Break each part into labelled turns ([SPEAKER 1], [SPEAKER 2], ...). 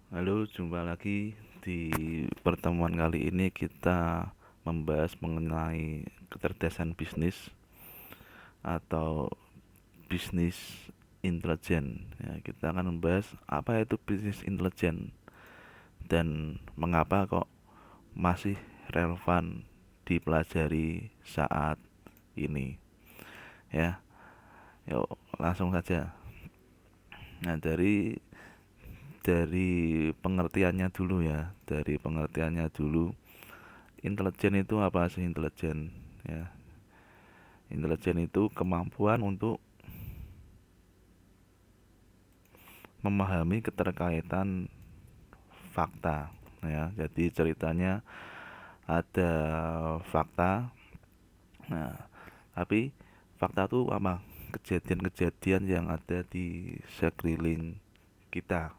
[SPEAKER 1] Halo, jumpa lagi di pertemuan kali ini kita membahas mengenai kecerdasan bisnis atau bisnis intelijen. Ya, kita akan membahas apa itu bisnis intelijen dan mengapa kok masih relevan dipelajari saat ini. Ya, yuk langsung saja. Nah, dari pengertiannya dulu ya, dari pengertiannya dulu. Intelijen itu apa sih intelijen? Ya, intelijen itu kemampuan untuk memahami keterkaitan fakta. Ya, jadi ceritanya ada fakta. Nah, tapi fakta itu apa? Kejadian-kejadian yang ada di sekeliling kita.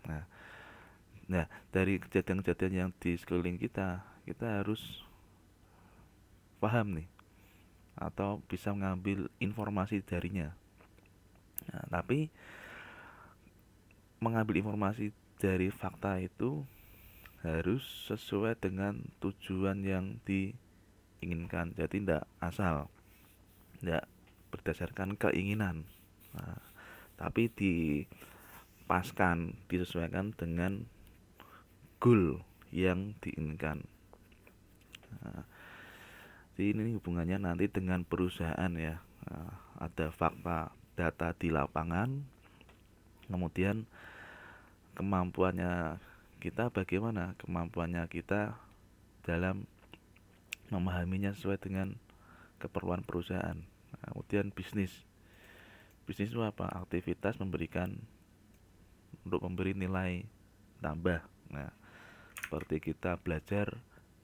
[SPEAKER 1] Nah, nah, dari kejadian-kejadian yang di sekeliling kita, kita harus paham nih atau bisa mengambil informasi darinya. Nah, tapi mengambil informasi dari fakta itu harus sesuai dengan tujuan yang diinginkan. Jadi tidak asal, tidak berdasarkan keinginan. Nah, tapi dipaskan, disesuaikan dengan goal yang diinginkan. Nah, jadi ini hubungannya nanti dengan perusahaan ya. Nah, ada fakta data di lapangan, kemudian kemampuannya kita bagaimana kemampuannya kita dalam memahaminya sesuai dengan keperluan perusahaan. Nah, kemudian bisnis. Bisnis itu apa? Aktivitas untuk memberi nilai tambah. Nah, seperti kita belajar.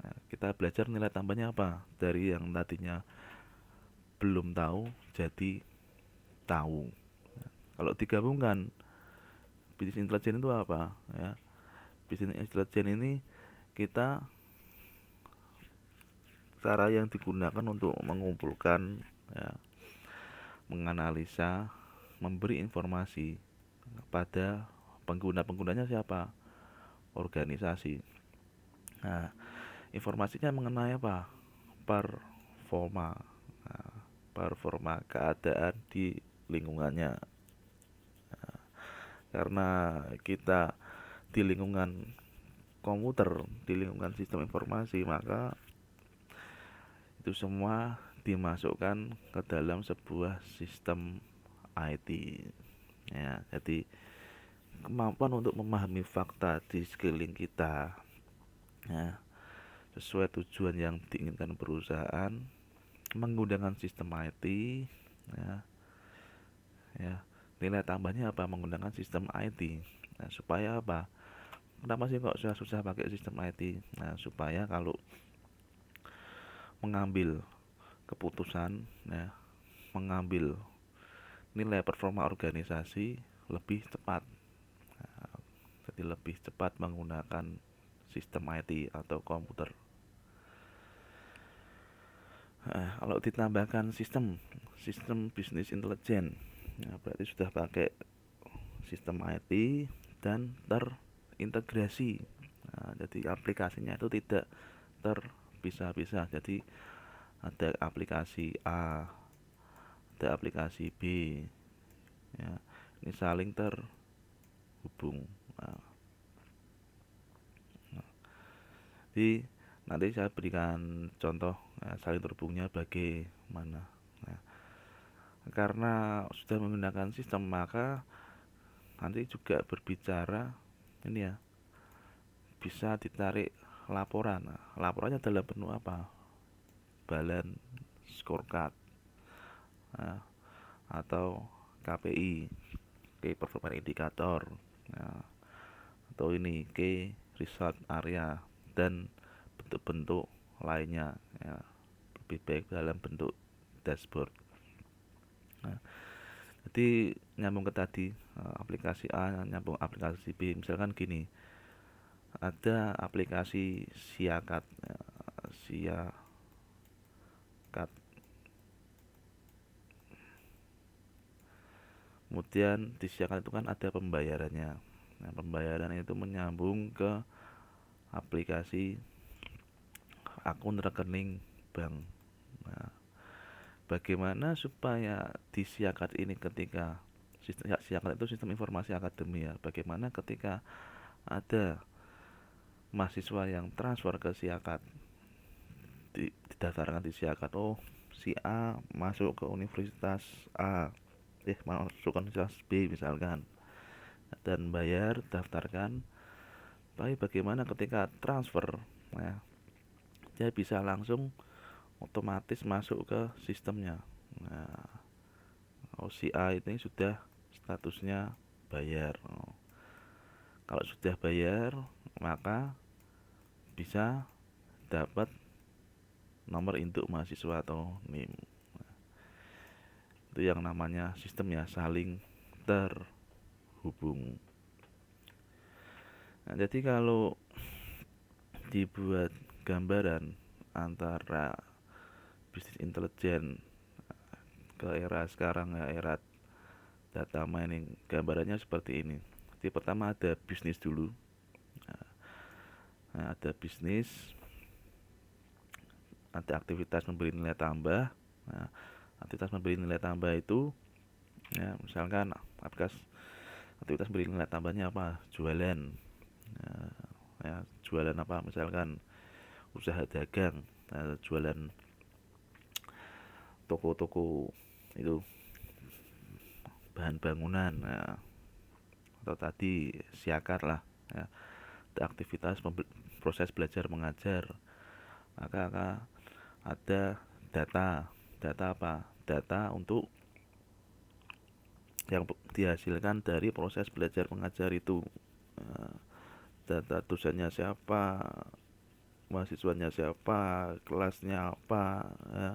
[SPEAKER 1] Nah, kita belajar nilai tambahnya apa? Dari yang tadinya belum tahu jadi tahu. Nah, kalau digabungkan, bisnis intelijen itu apa? Ya, bisnis intelijen ini kita cara yang digunakan untuk mengumpulkan, ya, menganalisa, memberi informasi kepada pengguna-penggunanya siapa? Organisasi. Nah, informasinya mengenai apa? Performa. Nah, performa keadaan di lingkungannya. Nah, karena kita di lingkungan komputer, di lingkungan sistem informasi, maka itu semua dimasukkan ke dalam sebuah sistem IT. Ya, jadi kemampuan untuk memahami fakta di sekeliling kita, ya, sesuai tujuan yang diinginkan perusahaan menggunakan sistem IT, ya, ya. Nilai tambahnya apa? Menggunakan sistem IT. Nah, supaya apa? Kenapa sih kok susah-susah pakai sistem IT? Nah, supaya kalau mengambil keputusan, ya, mengambil nilai performa organisasi lebih cepat. Nah, jadi lebih cepat menggunakan sistem IT atau komputer. Nah, kalau ditambahkan sistem sistem bisnis intelijen, ya berarti sudah pakai sistem IT dan terintegrasi. Nah, jadi aplikasinya itu tidak terpisah-pisah. Jadi ada aplikasi A, ada aplikasi B, ya. Ini saling terhubung. Nah, jadi nanti saya berikan contoh, ya, saling terhubungnya bagaimana. Nah, karena sudah menggunakan sistem maka nanti juga berbicara ini ya, bisa ditarik laporan. Nah, laporannya dalam bentuk apa? Balance scorecard, nah, atau KPI, Key Performance Indicator, nah, atau ini Key Result Area dan bentuk-bentuk lainnya, ya, lebih baik dalam bentuk dashboard. Nah, jadi nyambung ke tadi, aplikasi A nyambung aplikasi B, misalkan gini, ada aplikasi Siakat, Siakat, kemudian di Siakat itu kan ada pembayarannya. Nah, pembayaran itu menyambung ke aplikasi akun rekening bank. Nah, bagaimana supaya di Siakat ini ketika Siakat itu sistem informasi akademi ya. Bagaimana ketika ada mahasiswa yang transfer ke Siakat, didaftarkan di Siakat, oh si A masuk ke Universitas A, masuk ke Universitas B misalkan, dan bayar, daftarkan. Tapi bagaimana ketika transfer, nah, dia bisa langsung otomatis masuk ke sistemnya. Nah, oh, si A ini sudah statusnya bayar. Oh, kalau sudah bayar, maka bisa dapat nomor induk mahasiswa atau NIM. Itu yang namanya sistem ya, saling terhubung. Nah, jadi kalau dibuat gambaran antara bisnis intelijen ke era sekarang ya, era data mining, gambarannya seperti ini. Jadi pertama ada bisnis dulu. Nah, ada bisnis, ada aktivitas memberi nilai tambah. Nah, aktivitas memberi nilai tambah itu ya, misalkan aktivitas memberi nilai tambahnya apa? Jualan. Nah, ya, jualan apa? Misalkan usaha dagang, nah, jualan toko-toko itu bahan bangunan, nah, atau tadi siakar lah ya, aktivitas proses belajar mengajar, maka ada data apa, data untuk yang dihasilkan dari proses belajar mengajar itu. Nah, data dosennya siapa, mahasiswanya siapa, kelasnya apa ya,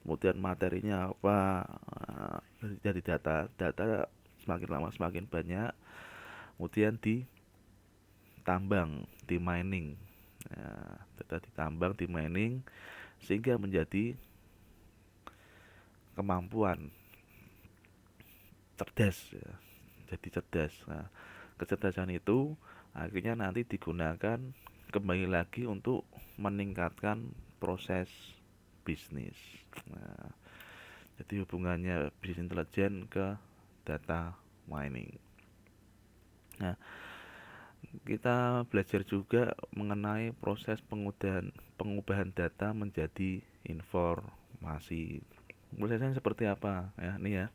[SPEAKER 1] kemudian materinya apa. Nah, jadi data semakin lama semakin banyak, kemudian ditambang, di mining. Nah, data ditambang, di mining, sehingga menjadi kemampuan cerdas ya. Jadi cerdas. Nah, kecerdasan itu akhirnya nanti digunakan kembali lagi untuk meningkatkan proses bisnis. Nah, jadi hubungannya bisnis intelijen ke data mining. Nah, kita belajar juga mengenai proses pengubahan data menjadi informasi. Prosesnya seperti apa ya? Ini ya,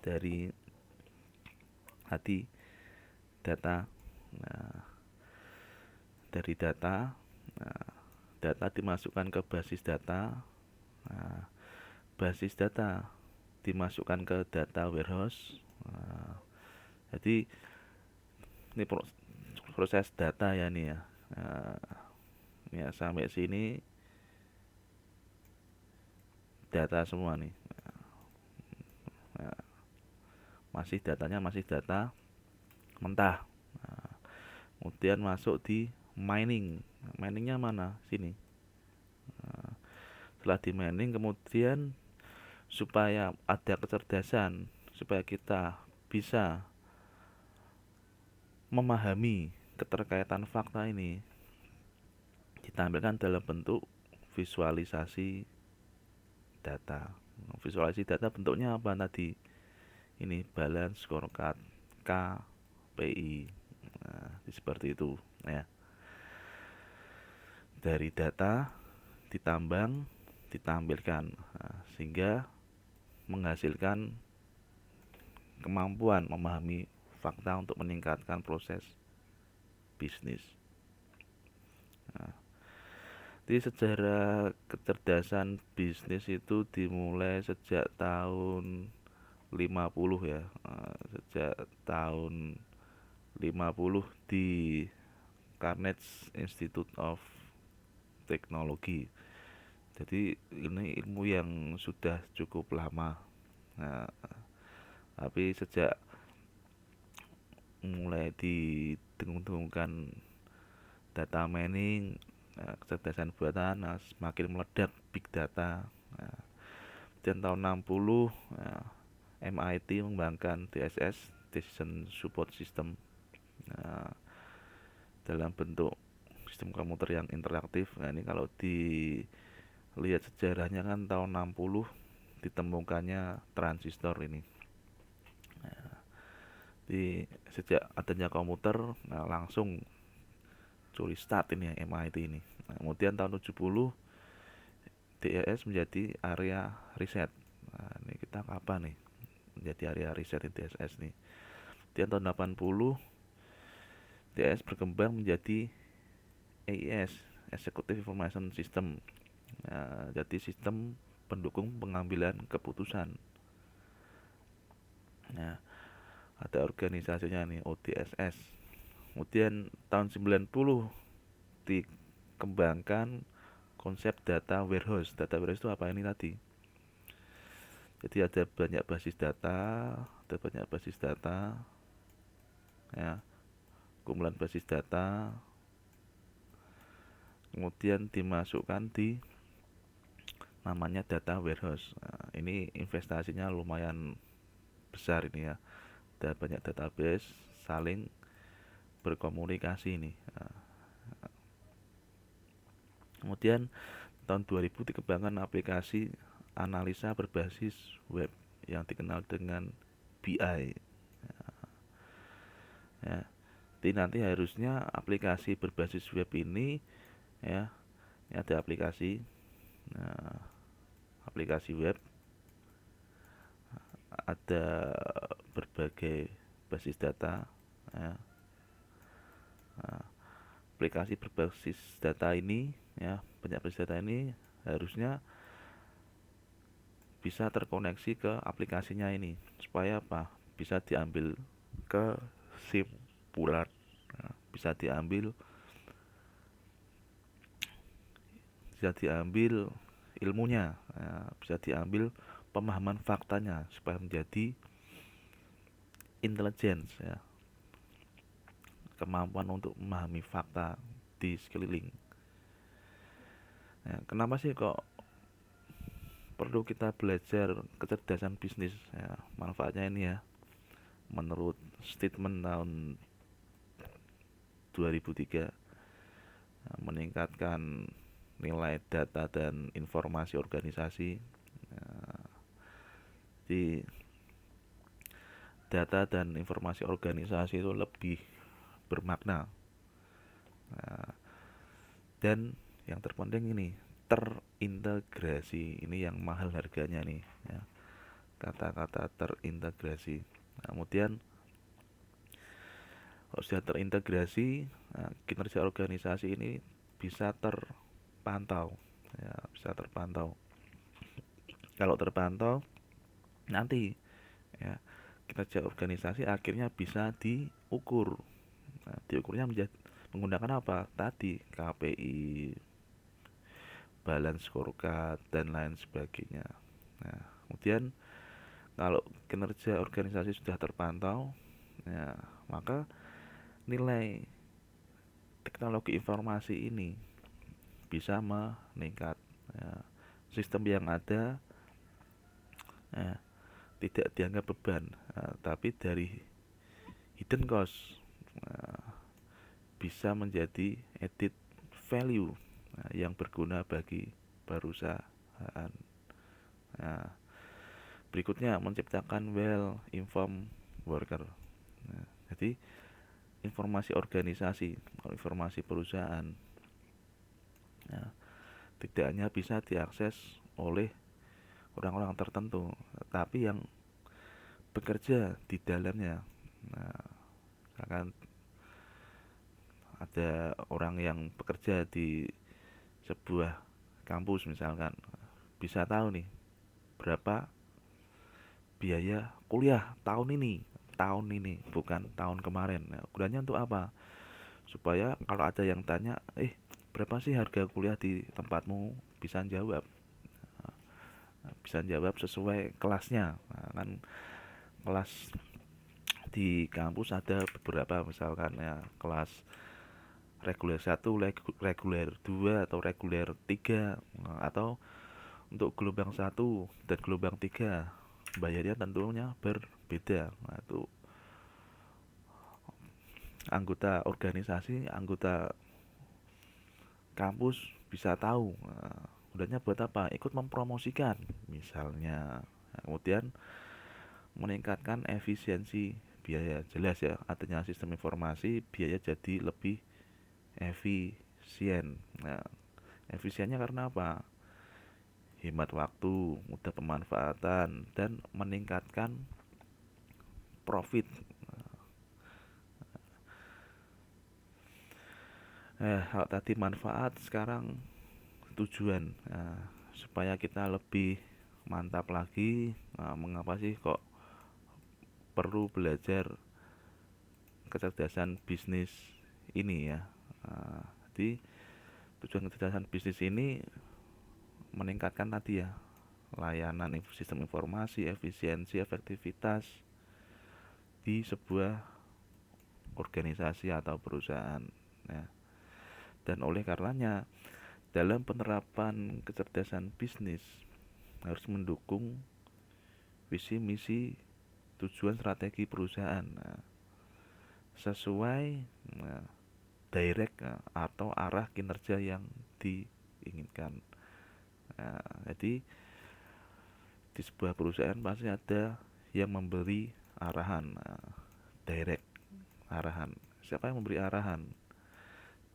[SPEAKER 1] dari hati data. Nah, dari data, nah, data dimasukkan ke basis data. Nah, basis data dimasukkan ke data warehouse. Nah, jadi ini proses data ya nih ya. Nah, ya sampai sini data semua nih. Nah, masih data mentah. Nah, kemudian masuk di mining. Nah, miningnya mana? Sini. Nah, setelah di mining kemudian supaya ada kecerdasan, supaya kita bisa memahami keterkaitan fakta ini, ditampilkan dalam bentuk visualisasi data. Visualisasi data bentuknya apa tadi? Ini balance scorecard, KPI. Nah, seperti itu ya. Dari data ditambang, ditampilkan, nah, sehingga menghasilkan kemampuan memahami fakta untuk meningkatkan proses bisnis. Nah, jadi sejarah kecerdasan bisnis itu dimulai sejak tahun 50 ya. Sejak tahun 50 di Carnegie Institute of Technology. Jadi ini ilmu yang sudah cukup lama. Nah, tapi sejak mulai didengung-dengungkan data mining, kecerdasan buatan, nah, semakin meledak big data. Nah, dan tahun 60 MIT mengembangkan DSS, Decision Support System. Nah, dalam bentuk sistem komputer yang interaktif. Nah, ini kalau dilihat sejarahnya kan tahun 60 ditemukannya transistor ini. Di sejak adanya komputer, nah langsung curi start ini ya MIT ini. Nah, kemudian tahun 70 DES menjadi area riset. Nah, ini kita kapan nih menjadi area riset di DSS nih. Kemudian tahun 80 DES berkembang menjadi AIS, Executive Information System. Nah, jadi sistem pendukung pengambilan keputusan. Nah, ada organisasinya nih ODSS. Kemudian tahun 90 dikembangkan konsep data warehouse. Data warehouse itu apa ini tadi? Jadi ada banyak basis data, ya, kumpulan basis data, kemudian dimasukkan di namanya data warehouse. Nah, ini investasinya lumayan besar ini ya. Ada banyak database saling berkomunikasi ini. Nah, kemudian tahun 2000 dikembangkan aplikasi analisa berbasis web yang dikenal dengan BI. Ya, jadi nanti harusnya aplikasi berbasis web ini, ya, ini ada aplikasi, nah, aplikasi web, ada berbagai basis data, ya. Nah, aplikasi berbasis data ini, ya, banyak basis data ini harusnya bisa terkoneksi ke aplikasinya ini supaya apa? Bisa diambil kesimpulan, nah, bisa diambil ilmunya, nah, bisa diambil pemahaman faktanya supaya menjadi intelligence, ya, kemampuan untuk memahami fakta di sekeliling. Nah, kenapa sih kok perlu kita belajar kecerdasan bisnis, ya, manfaatnya ini ya, menurut statement tahun 2003, meningkatkan nilai data dan informasi organisasi. Nah, di data dan informasi organisasi itu lebih bermakna. Nah, dan yang terpenting ini terintegrasi, ini yang mahal harganya nih, ya, kata-kata terintegrasi. Nah, kemudian kalau sudah terintegrasi, nah, kinerja organisasi ini bisa terpantau, ya, bisa terpantau. Kalau terpantau nanti, ya, kinerja organisasi akhirnya bisa diukur. Nah, diukurnya menggunakan apa tadi, KPI, balance scorecard, dan lain sebagainya. Nah, kemudian kalau kinerja organisasi sudah terpantau, ya, maka nilai teknologi informasi ini bisa meningkat. Ya, sistem yang ada, ya, tidak dianggap beban, tapi dari hidden cost, bisa menjadi added value, yang berguna bagi perusahaan. Nah, berikutnya menciptakan well informed worker. Nah, jadi informasi organisasi, informasi perusahaan, ya, tidak hanya bisa diakses oleh orang-orang tertentu, tapi yang bekerja di dalamnya. Nah, misalkan ada orang yang bekerja di sebuah kampus misalkan, bisa tahu nih berapa biaya kuliah tahun ini bukan tahun kemarin. Nah, gunanya untuk apa? Supaya kalau ada yang tanya, berapa sih harga kuliah di tempatmu, bisa jawab. Bisa jawab sesuai kelasnya. Nah, kan kelas di kampus ada beberapa, misalkan ya kelas reguler 1, reguler 2, atau reguler 3. Nah, atau untuk gelombang 1 dan gelombang 3 bayarnya tentunya berbeda. Nah, itu anggota organisasi, anggota kampus bisa tahu gunanya buat apa, ikut mempromosikan misalnya. Nah, kemudian meningkatkan efisiensi biaya, jelas ya, artinya sistem informasi biaya jadi lebih efisien. Nah, efisiennya karena apa? Hemat waktu, mudah pemanfaatan, dan meningkatkan profit. Kalau tadi manfaat, sekarang tujuan. Nah, supaya kita lebih mantap lagi, nah, mengapa sih kok perlu belajar kecerdasan bisnis ini ya? Jadi tujuan kecerdasan bisnis ini meningkatkan tadi ya, layanan sistem informasi, efisiensi, efektivitas di sebuah organisasi atau perusahaan ya. Dan oleh karenanya dalam penerapan kecerdasan bisnis harus mendukung visi misi tujuan strategi perusahaan, nah, sesuai nah, direct atau arah kinerja yang diinginkan. Nah, jadi di sebuah perusahaan pasti ada yang memberi arahan, direct arahan. Siapa yang memberi arahan?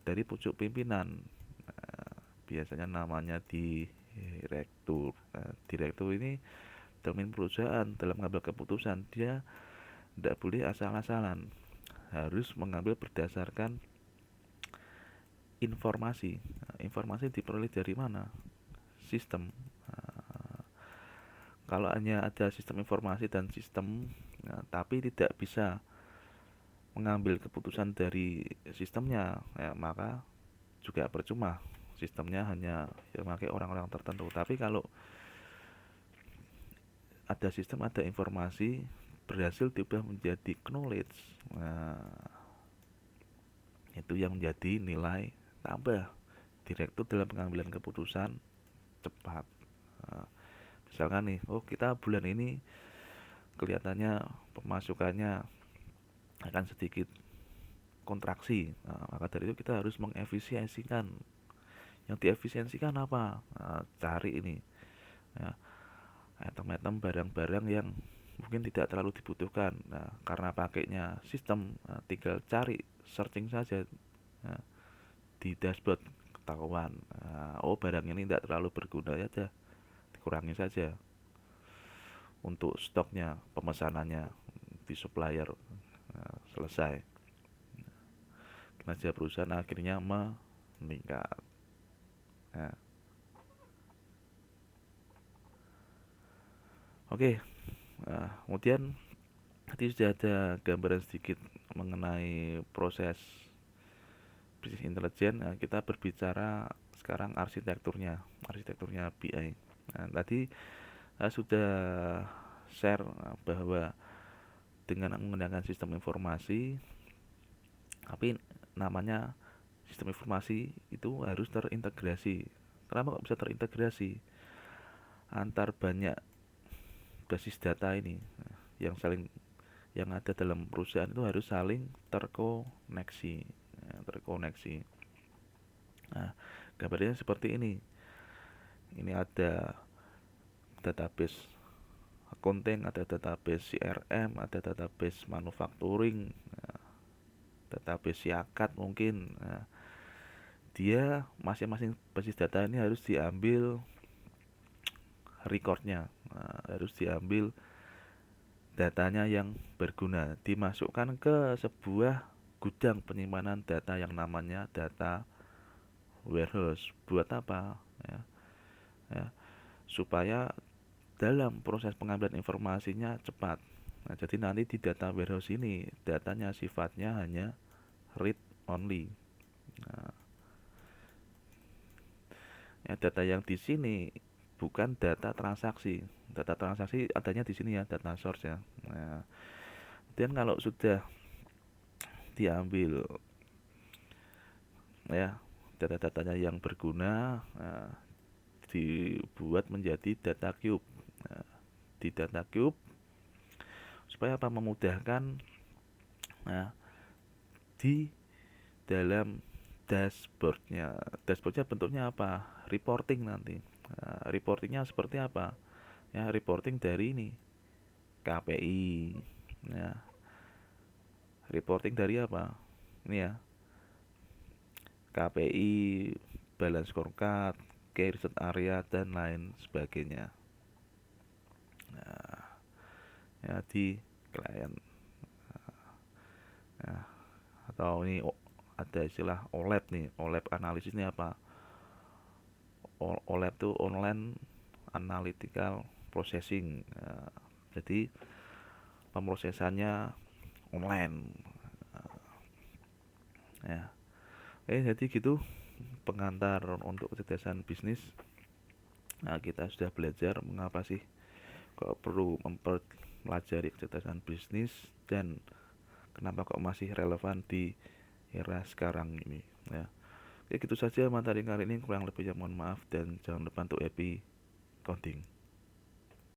[SPEAKER 1] Dari pucuk pimpinan. Biasanya namanya direktur. Direktur ini dalam perusahaan, dalam mengambil keputusan, dia tidak boleh asal-asalan, harus mengambil berdasarkan informasi. Informasi diperoleh dari mana? Sistem. Kalau hanya ada sistem informasi dan sistem, tapi tidak bisa mengambil keputusan dari sistemnya, maka juga percuma. Sistemnya hanya dipakai orang-orang tertentu. Tapi kalau ada sistem, ada informasi, berhasil diubah menjadi knowledge, nah, itu yang menjadi nilai tambah direktur dalam pengambilan keputusan cepat. Nah, misalkan nih, oh kita bulan ini kelihatannya pemasukannya akan sedikit kontraksi, nah, maka dari itu kita harus mengefisiensikan. Yang diefisiensikan apa? Nah, cari ini ya, item-item barang-barang yang mungkin tidak terlalu dibutuhkan. Nah, karena pakainya sistem, nah, tinggal cari, searching saja, nah, di dashboard ketahuan. Nah, oh barang ini tidak terlalu berguna ya, dikurangi saja untuk stoknya, pemesanannya di supplier. Nah, selesai. Kinerja perusahaan akhirnya meningkat. Nah, oke. Nah, kemudian tadi sudah ada gambaran sedikit mengenai proses bisnis intelijen. Nah, kita berbicara sekarang arsitekturnya BI. Nah, tadi sudah share bahwa dengan menggunakan sistem informasi, tapi namanya sistem informasi itu harus terintegrasi. Kenapa kok bisa terintegrasi? Antar banyak basis data ini yang saling yang ada dalam perusahaan itu harus saling terkoneksi. Nah, gambarnya seperti ini. Ini ada database accounting, ada database CRM, ada database manufacturing, database siakat mungkin. Nah, dia masing-masing basis data ini harus diambil recordnya, harus diambil datanya yang berguna, dimasukkan ke sebuah gudang penyimpanan data yang namanya data warehouse. Buat apa? Ya, supaya dalam proses pengambilan informasinya cepat. Nah, jadi nanti di data warehouse ini datanya sifatnya hanya read only. Nah, ya, data yang di sini bukan data transaksi. Data transaksi adanya di sini ya, data source ya. Nah, kemudian kalau sudah diambil ya data-datanya yang berguna, nah, dibuat menjadi data cube. Nah, di data cube supaya apa, memudahkan, nah, di dalam dashboardnya. Dashboardnya bentuknya apa? Reporting nanti. Nah, reportingnya seperti apa? Ya, reporting dari ini KPI. Ya, reporting dari apa? Ini ya, KPI, balance scorecard, key research area dan lain sebagainya. Nah, ya di klien. Nah, atau ini ada istilah OLAP nih. OLAP analisis ini apa? OLAP itu online analytical processing. Nah, jadi pemrosesannya online. Ya, jadi gitu pengantar untuk kecerdasan bisnis. Nah, kita sudah belajar mengapa sih kok perlu mempelajari kecerdasan bisnis dan kenapa kok masih relevan di era sekarang ini ya. Oke, gitu saja materi kali ini, kurang lebihnya mohon maaf dan jangan lupa untuk happy coding.